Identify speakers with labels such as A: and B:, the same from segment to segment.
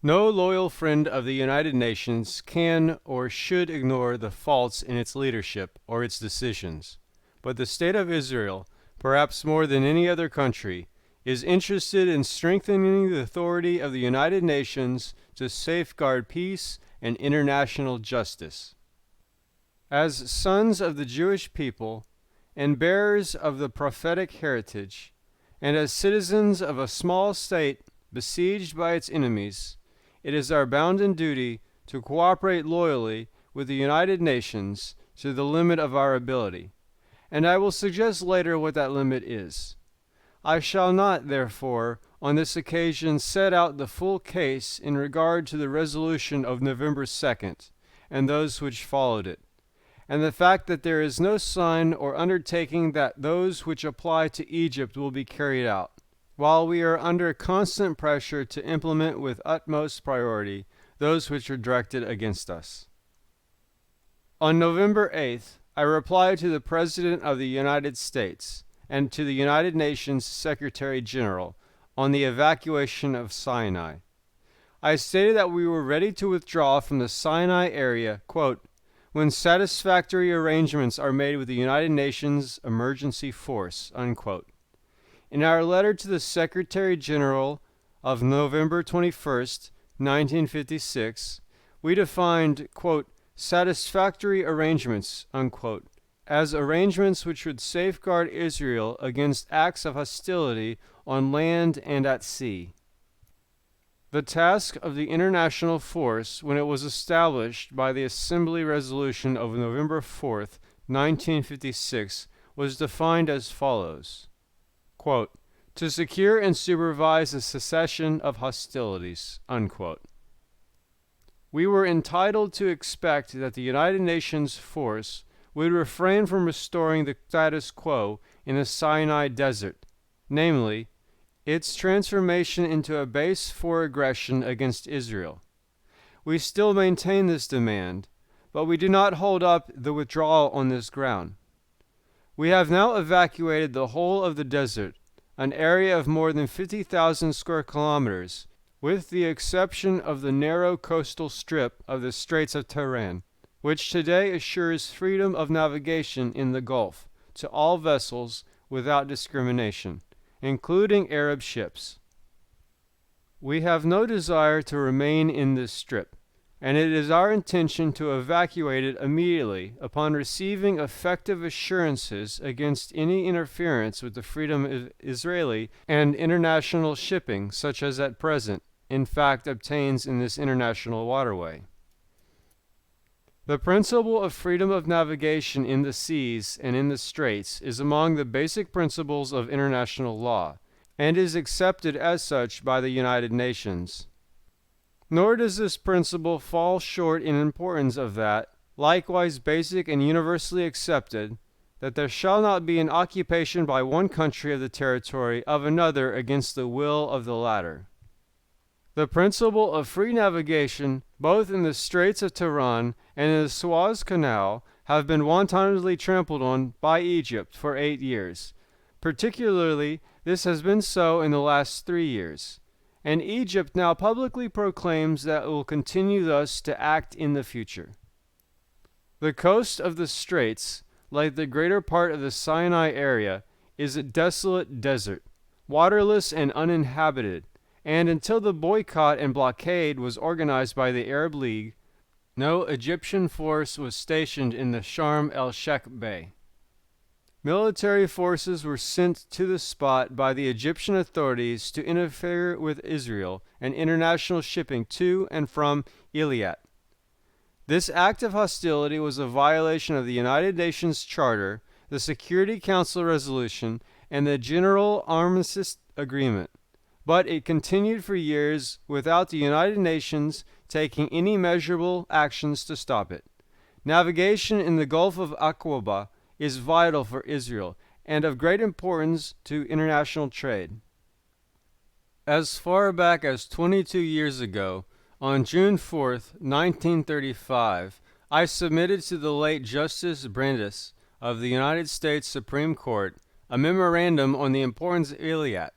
A: No loyal friend of the United Nations can or should ignore the faults in its leadership or its decisions. But the State of Israel, perhaps more than any other country, is interested in strengthening the authority of the United Nations to safeguard peace and international justice. As sons of the Jewish people and bearers of the prophetic heritage, and as citizens of a small state besieged by its enemies, it is our bounden duty to cooperate loyally with the United Nations to the limit of our ability, and I will suggest later what that limit is. I shall not, therefore, on this occasion set out the full case in regard to the resolution of November 2nd and those which followed it, and the fact that there is no sign or undertaking that those which apply to Egypt will be carried out, while we are under constant pressure to implement with utmost priority those which are directed against us. On November 8th, I replied to the President of the United States and to the United Nations Secretary General on the evacuation of Sinai. I stated that we were ready to withdraw from the Sinai area, quote, when satisfactory arrangements are made with the United Nations Emergency Force, unquote. In our letter to the Secretary General of November 21st, 1956, we defined, quote, satisfactory arrangements, unquote, as arrangements which would safeguard Israel against acts of hostility on land and at sea. The task of the international force, when it was established by the Assembly Resolution of November 4th, 1956, was defined as follows. Quote, to secure and supervise a cessation of hostilities, unquote. We were entitled to expect that the United Nations force would refrain from restoring the status quo in the Sinai Desert, namely, its transformation into a base for aggression against Israel. We still maintain this demand, but we do not hold up the withdrawal on this ground. We have now evacuated the whole of the desert, an area of more than 50,000 square kilometers, with the exception of the narrow coastal strip of the Straits of Tiran, which today assures freedom of navigation in the Gulf to all vessels without discrimination, including Arab ships. We have no desire to remain in this strip, and it is our intention to evacuate it immediately upon receiving effective assurances against any interference with the freedom of Israeli and international shipping, such as at present, in fact, obtains in this international waterway. The principle of freedom of navigation in the seas and in the straits is among the basic principles of international law, and is accepted as such by the United Nations. Nor does this principle fall short in importance of that, likewise basic and universally accepted, that there shall not be an occupation by one country of the territory of another against the will of the latter. The principle of free navigation, both in the Straits of Tiran and in the Suez Canal, have been wantonly trampled on by Egypt for 8 years. Particularly, this has been so in the last 3 years, and Egypt now publicly proclaims that it will continue thus to act in the future. The coast of the Straits, like the greater part of the Sinai area, is a desolate desert, waterless and uninhabited, and until the boycott and blockade was organized by the Arab League, no Egyptian force was stationed in the Sharm el-Sheikh Bay. Military forces were sent to the spot by the Egyptian authorities to interfere with Israel and international shipping to and from Eilat. This act of hostility was a violation of the United Nations Charter, the Security Council resolution, and the General Armistice Agreement, but it continued for years without the United Nations taking any measurable actions to stop it. Navigation in the Gulf of Aqaba is vital for Israel and of great importance to international trade. As far back as 22 years ago, on June 4th, 1935, I submitted to the late Justice Brandeis of the United States Supreme Court a memorandum on the importance of Eilat,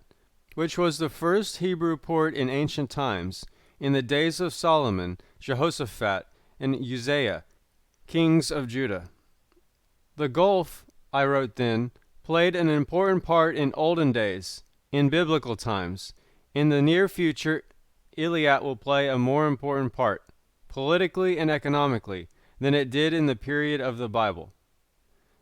A: which was the first Hebrew port in ancient times, in the days of Solomon, Jehoshaphat, and Uzziah, kings of Judah. The Gulf, I wrote then, played an important part in olden days, in biblical times. In the near future, Eilat will play a more important part, politically and economically, than it did in the period of the Bible.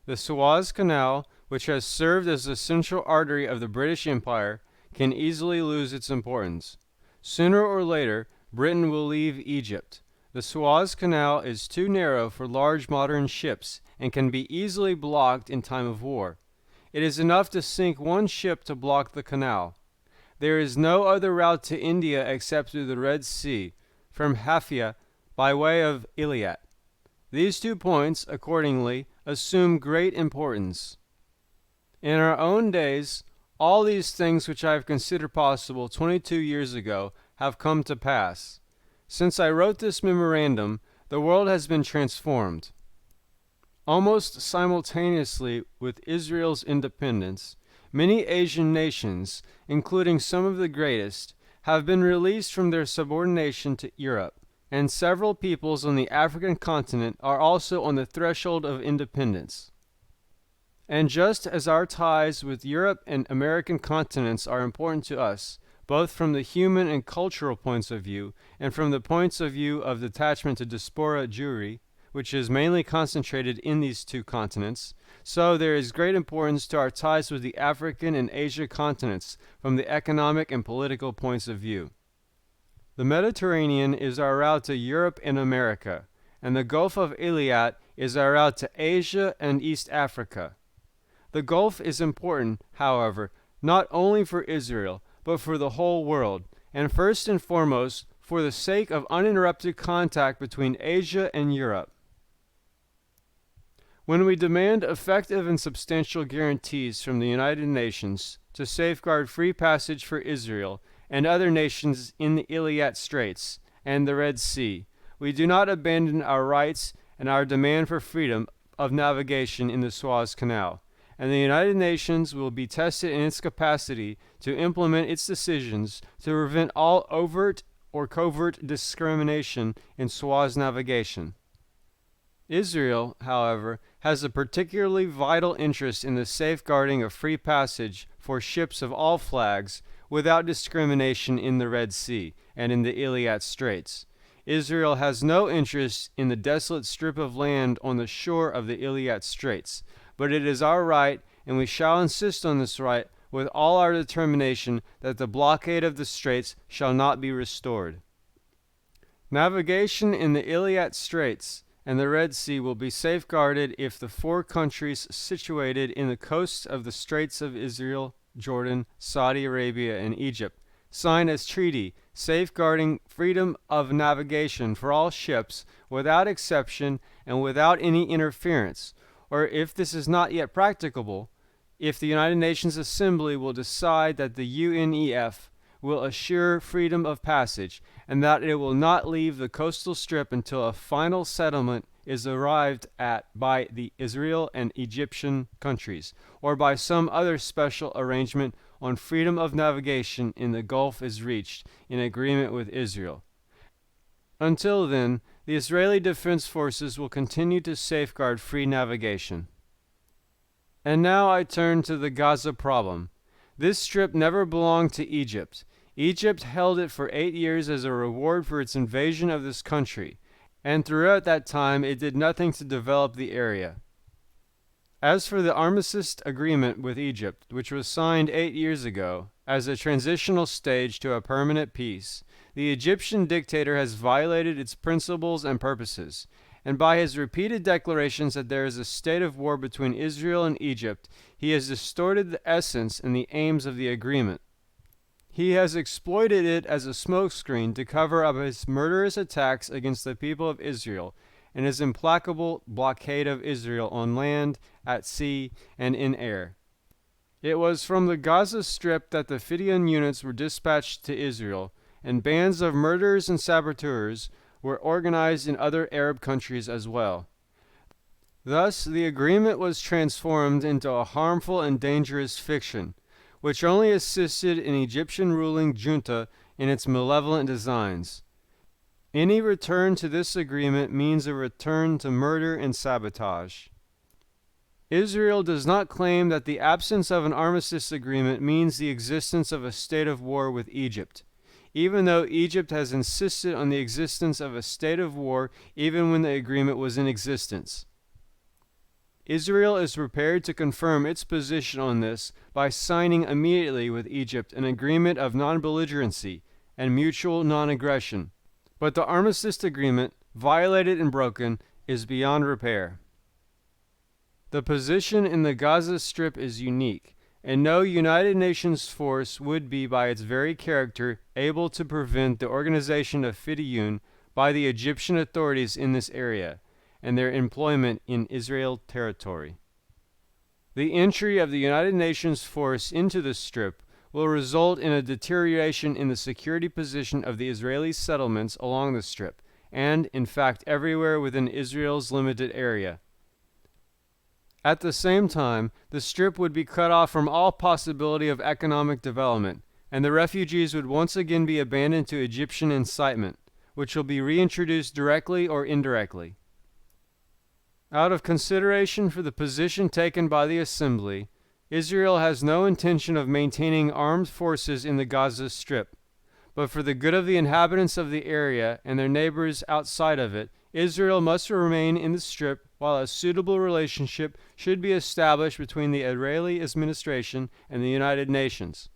A: The Suez Canal, which has served as the central artery of the British Empire, can easily lose its importance. Sooner or later, Britain will leave Egypt. The Suez Canal is too narrow for large modern ships and can be easily blocked in time of war. It is enough to sink one ship to block the canal. There is no other route to India except through the Red Sea, from Haifa by way of Eilat. These 2 points, accordingly, assume great importance. In our own days, all these things which I have considered possible 22 years ago have come to pass. Since I wrote this memorandum, the world has been transformed. Almost simultaneously with Israel's independence, many Asian nations, including some of the greatest, have been released from their subordination to Europe, and several peoples on the African continent are also on the threshold of independence. And just as our ties with Europe and American continents are important to us, both from the human and cultural points of view, and from the points of view of attachment to diaspora Jewry, which is mainly concentrated in these 2 continents, so there is great importance to our ties with the African and Asia continents from the economic and political points of view. The Mediterranean is our route to Europe and America, and the Gulf of Eilat is our route to Asia and East Africa. The Gulf is important, however, not only for Israel, but for the whole world, and first and foremost for the sake of uninterrupted contact between Asia and Europe. When we demand effective and substantial guarantees from the United Nations to safeguard free passage for Israel and other nations in the Eilat Straits and the Red Sea, we do not abandon our rights and our demand for freedom of navigation in the Suez Canal, and the United Nations will be tested in its capacity to implement its decisions to prevent all overt or covert discrimination in Suez navigation. Israel, however, has a particularly vital interest in the safeguarding of free passage for ships of all flags without discrimination in the Red Sea and in the Eilat Straits. Israel has no interest in the desolate strip of land on the shore of the Eilat Straits, but it is our right, and we shall insist on this right with all our determination, that the blockade of the straits shall not be restored. Navigation in the Eilat Straits and the Red Sea will be safeguarded if the 4 countries situated in the coasts of the Straits of Israel, Jordan, Saudi Arabia, and Egypt sign a treaty safeguarding freedom of navigation for all ships without exception and without any interference, or if this is not yet practicable, if the United Nations Assembly will decide that the UNEF will assure freedom of passage, and that it will not leave the coastal strip until a final settlement is arrived at by the Israel and Egyptian countries, or by some other special arrangement on freedom of navigation in the Gulf is reached in agreement with Israel. Until then, the Israeli Defense Forces will continue to safeguard free navigation. And now I turn to the Gaza problem. This strip never belonged to Egypt. Egypt held it for 8 years as a reward for its invasion of this country, and throughout that time it did nothing to develop the area. As for the armistice agreement with Egypt, which was signed 8 years ago, as a transitional stage to a permanent peace, the Egyptian dictator has violated its principles and purposes, and by his repeated declarations that there is a state of war between Israel and Egypt, he has distorted the essence and the aims of the agreement. He has exploited it as a smokescreen to cover up his murderous attacks against the people of Israel and his implacable blockade of Israel on land, at sea, and in air. It was from the Gaza Strip that the Fidian units were dispatched to Israel, and bands of murderers and saboteurs were organized in other Arab countries as well. Thus, the agreement was transformed into a harmful and dangerous fiction, which only assisted an Egyptian ruling junta in its malevolent designs. Any return to this agreement means a return to murder and sabotage. Israel does not claim that the absence of an armistice agreement means the existence of a state of war with Egypt, even though Egypt has insisted on the existence of a state of war even when the agreement was in existence. Israel is prepared to confirm its position on this by signing immediately with Egypt an agreement of non-belligerency and mutual non-aggression. But the armistice agreement, violated and broken, is beyond repair. The position in the Gaza Strip is unique, and no United Nations force would be, by its very character, able to prevent the organization of Fidayun by the Egyptian authorities in this area, and their employment in Israel territory. The entry of the United Nations force into the Strip will result in a deterioration in the security position of the Israeli settlements along the Strip, and, in fact, everywhere within Israel's limited area. At the same time, the Strip would be cut off from all possibility of economic development, and the refugees would once again be abandoned to Egyptian incitement, which will be reintroduced directly or indirectly. Out of consideration for the position taken by the Assembly, Israel has no intention of maintaining armed forces in the Gaza Strip, but for the good of the inhabitants of the area and their neighbors outside of it, Israel must remain in the Strip while a suitable relationship should be established between the Israeli administration and the United Nations.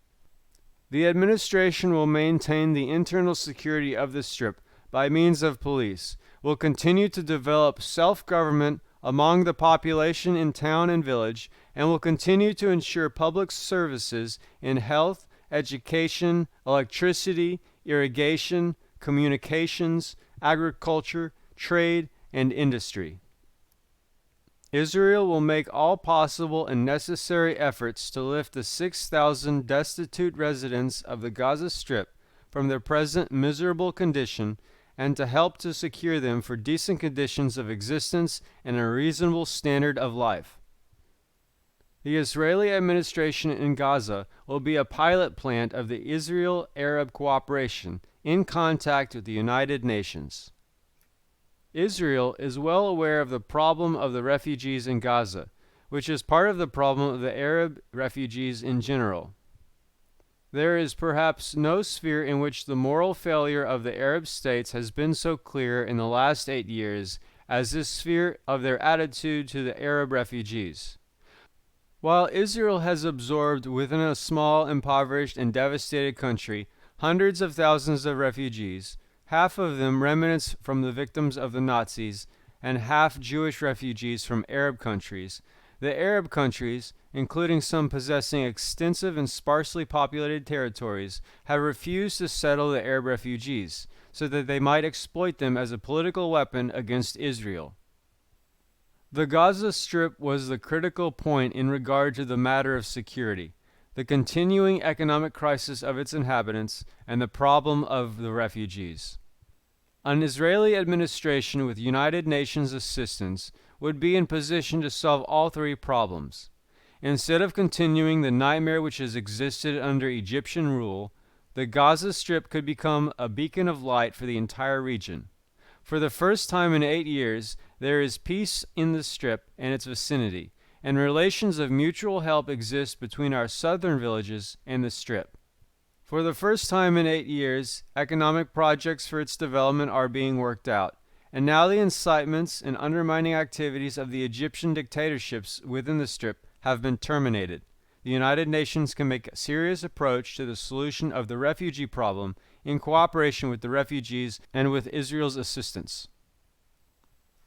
A: The administration will maintain the internal security of the Strip by means of police, will continue to develop self-government among the population in town and village, and will continue to ensure public services in health, education, electricity, irrigation, communications, agriculture, trade, and industry. Israel will make all possible and necessary efforts to lift the 6,000 destitute residents of the Gaza Strip from their present miserable condition and to help to secure them for decent conditions of existence and a reasonable standard of life. The Israeli administration in Gaza will be a pilot plant of the Israel-Arab cooperation in contact with the United Nations. Israel is well aware of the problem of the refugees in Gaza, which is part of the problem of the Arab refugees in general. There is perhaps no sphere in which the moral failure of the Arab states has been so clear in the last 8 years as this sphere of their attitude to the Arab refugees. While Israel has absorbed within a small, impoverished, and devastated country hundreds of thousands of refugees, half of them remnants from the victims of the Nazis, and half Jewish refugees from Arab countries, the Arab countries, including some possessing extensive and sparsely populated territories, have refused to settle the Arab refugees, so that they might exploit them as a political weapon against Israel. The Gaza Strip was the critical point in regard to the matter of security, the continuing economic crisis of its inhabitants, and the problem of the refugees. An Israeli administration with United Nations assistance would be in position to solve all three problems. Instead of continuing the nightmare which has existed under Egyptian rule, the Gaza Strip could become a beacon of light for the entire region. For the first time in 8 years, there is peace in the Strip and its vicinity, and relations of mutual help exist between our southern villages and the Strip. For the first time in 8 years, economic projects for its development are being worked out, and now the incitements and undermining activities of the Egyptian dictatorships within the Strip have been terminated. The United Nations can make a serious approach to the solution of the refugee problem in cooperation with the refugees and with Israel's assistance.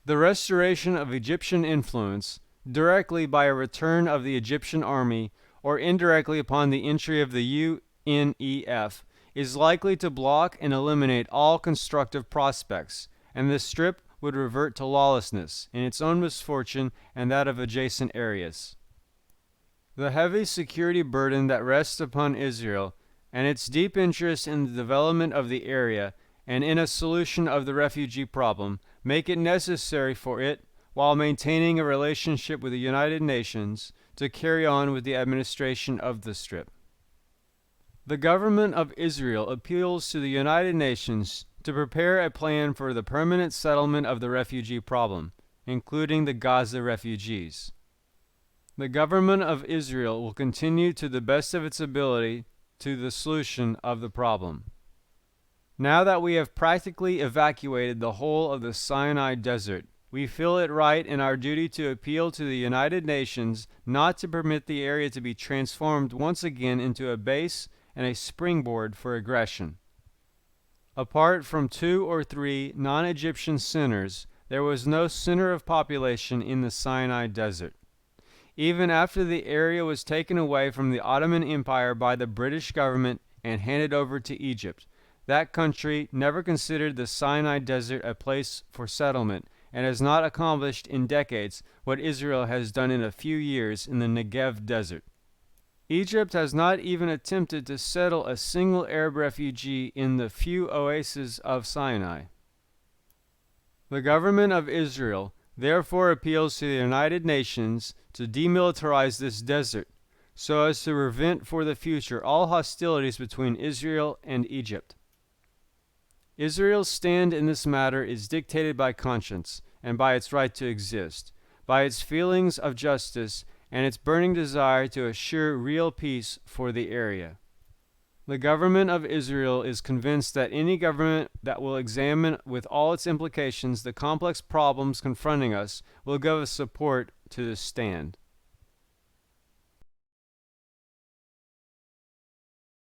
A: The restoration of Egyptian influence, directly by a return of the Egyptian army, or indirectly upon the entry of the UNEF, is likely to block and eliminate all constructive prospects, and the Strip would revert to lawlessness in its own misfortune and that of adjacent areas. The heavy security burden that rests upon Israel and its deep interest in the development of the area and in a solution of the refugee problem make it necessary for it, while maintaining a relationship with the United Nations, to carry on with the administration of the Strip. The government of Israel appeals to the United Nations to prepare a plan for the permanent settlement of the refugee problem, including the Gaza refugees. The government of Israel will continue to the best of its ability to the solution of the problem. Now that we have practically evacuated the whole of the Sinai desert, we feel it right in our duty to appeal to the United Nations not to permit the area to be transformed once again into a base and a springboard for aggression. Apart from 2 or 3 non-Egyptian centers, there was no center of population in the Sinai desert. Even after the area was taken away from the Ottoman Empire by the British government and handed over to Egypt, that country never considered the Sinai desert a place for settlement and has not accomplished in decades what Israel has done in a few years in the Negev desert. Egypt has not even attempted to settle a single Arab refugee in the few oases of Sinai. The government of Israel therefore appeals to the United Nations to demilitarize this desert, so as to prevent for the future all hostilities between Israel and Egypt. Israel's stand in this matter is dictated by conscience and by its right to exist, by its feelings of justice, and its burning desire to assure real peace for the area. The government of Israel is convinced that any government that will examine with all its implications the complex problems confronting us will give us support to this stand.